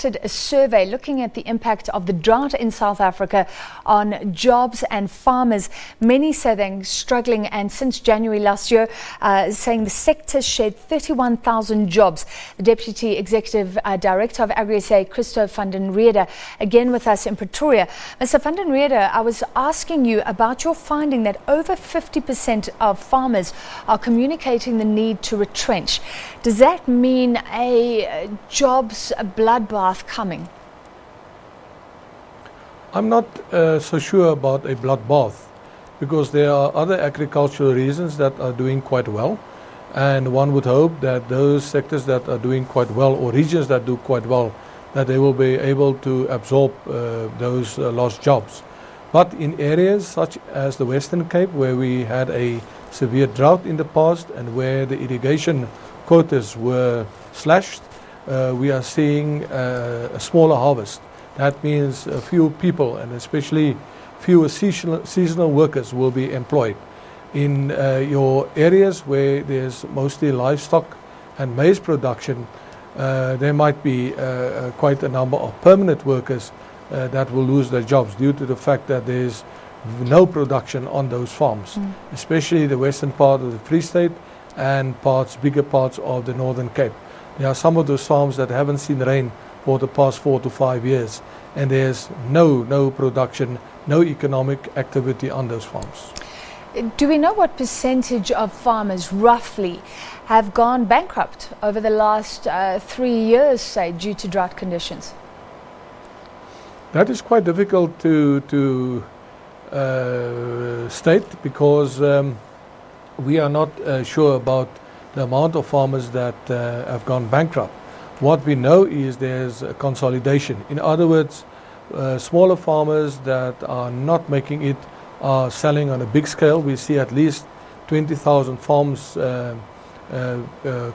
A survey looking at the impact of the drought in South Africa on jobs and farmers. Many say they're struggling, and since January last year, saying the sector shed 31,000 jobs. The Deputy Executive Director of Agri SA, Christo van den Rheede, again with us in Pretoria. Mr. van den Rheede, I was asking you about your finding that over 50% of farmers are communicating the need to retrench. Does that mean a jobs bloodbath coming? I'm not so sure about a bloodbath, because there are other agricultural reasons that are doing quite well, and one would hope that those sectors that are doing quite well, or regions that do quite well, that they will be able to absorb those lost jobs. But in areas such as the Western Cape, where we had a severe drought in the past and where the irrigation quotas were slashed, we are seeing a smaller harvest. That means a few people, and especially fewer seasonal workers, will be employed. In your areas where there's mostly livestock and maize production, there might be quite a number of permanent workers that will lose their jobs due to the fact that there's no production on those farms, especially the western part of the Free State and bigger parts of the Northern Cape. There are some of those farms that haven't seen rain for the past 4 to 5 years, and there's no production, no economic activity on those farms. Do we know what percentage of farmers roughly have gone bankrupt over the last 3 years, say, due to drought conditions? That is quite difficult to state, because we are not sure about the amount of farmers that have gone bankrupt. What we know is there's a consolidation. In other words, smaller farmers that are not making it are selling on a big scale. We see at least 20,000 farms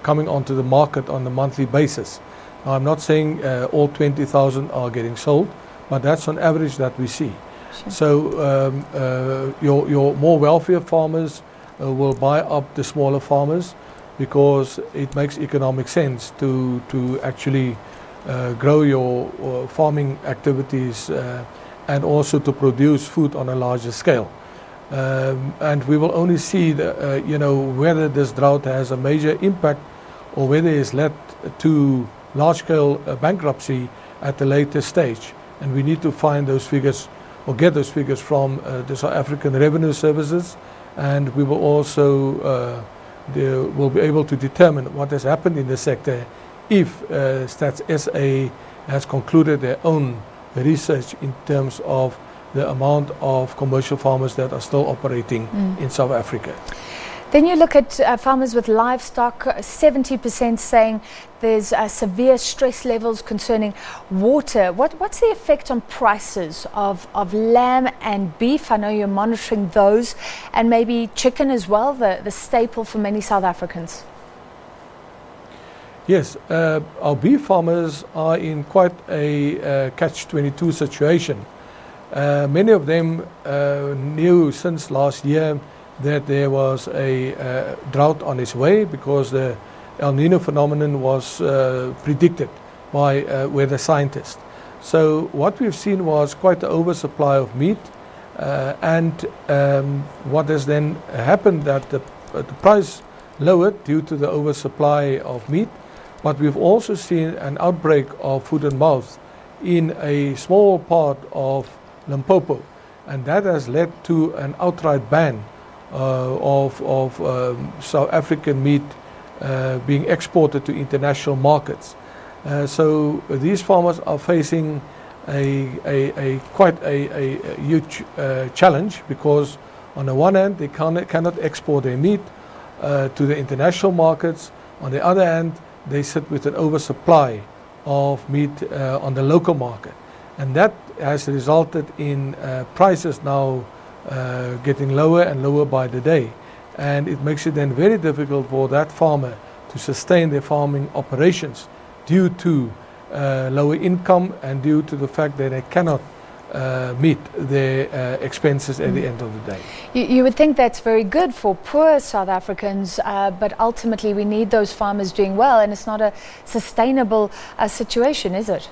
coming onto the market on a monthly basis. Now, I'm not saying all 20,000 are getting sold, but that's on average that we see. Sure. So your more wealthier farmers will buy up the smaller farmers, because it makes economic sense to actually grow your farming activities and also to produce food on a larger scale. And we will only see whether this drought has a major impact or whether it's led to large-scale bankruptcy at a later stage. And we need to find those figures, or get those figures from the South African Revenue Services, and we will also will be able to determine what has happened in the sector if Stats SA has concluded their own research in terms of the amount of commercial farmers that are still operating in South Africa. Then you look at farmers with livestock, 70% saying there's severe stress levels concerning water. What's the effect on prices of lamb and beef? I know you're monitoring those, and maybe chicken as well, the staple for many South Africans. Yes, our beef farmers are in quite a catch-22 situation. Many of them knew since last year that there was a drought on its way, because the El Nino phenomenon was predicted by weather scientists. So what we've seen was quite an oversupply of meat, and what has then happened, that the price lowered due to the oversupply of meat, but we've also seen an outbreak of foot and mouth in a small part of Limpopo, and that has led to an outright ban of South African meat being exported to international markets. So these farmers are facing quite a huge challenge, because on the one hand they cannot export their meat to the international markets. On the other hand, they sit with an oversupply of meat on the local market, and that has resulted in prices now getting lower and lower by the day, and it makes it then very difficult for that farmer to sustain their farming operations due to lower income and due to the fact that they cannot meet their expenses at the end of the day. You would think that's very good for poor South Africans, but ultimately we need those farmers doing well, and it's not a sustainable situation, is it?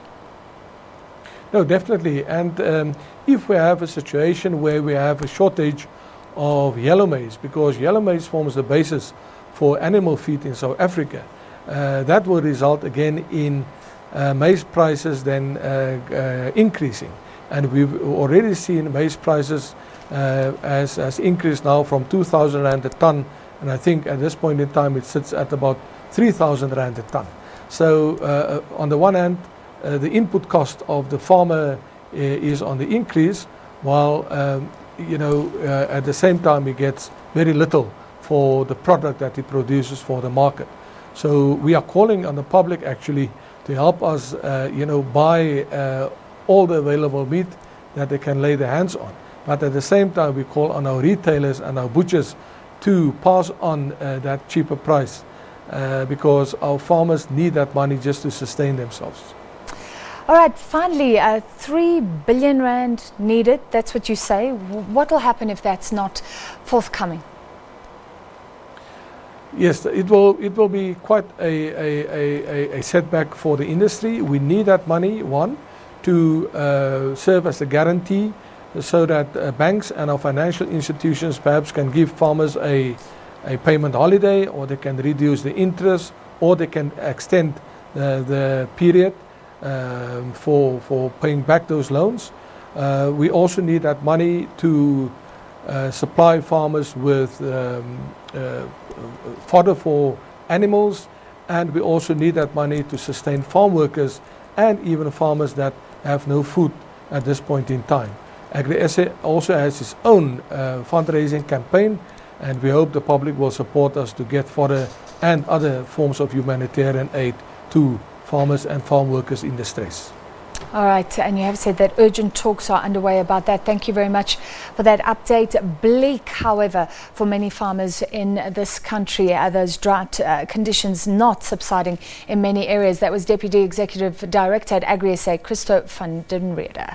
No, definitely. And if we have a situation where we have a shortage of yellow maize, because yellow maize forms the basis for animal feed in South Africa, that will result again in maize prices then increasing. And we've already seen maize prices has increased now from 2,000 rand a ton, and I think at this point in time it sits at about 3,000 rand a ton. So on the one hand, the input cost of the farmer is on the increase, while at the same time he gets very little for the product that he produces for the market. So we are calling on the public actually to help us buy all the available meat that they can lay their hands on. But at the same time we call on our retailers and our butchers to pass on that cheaper price because our farmers need that money just to sustain themselves. All right, finally, 3 billion rand needed, that's what you say. What will happen if that's not forthcoming? Yes, it will be quite a setback for the industry. We need that money, one, to serve as a guarantee so that banks and our financial institutions perhaps can give farmers a payment holiday, or they can reduce the interest, or they can extend the period for paying back those loans. We also need that money to supply farmers with fodder for animals, and we also need that money to sustain farm workers and even farmers that have no food at this point in time. Agri SA also has its own fundraising campaign, and we hope the public will support us to get fodder and other forms of humanitarian aid to farmers and farm workers in distress. All right, and you have said that urgent talks are underway about that. Thank you very much for that update. Bleak, however, for many farmers in this country, those drought conditions not subsiding in many areas. That was Deputy Executive Director at Agri SA, Christo van den Rheede.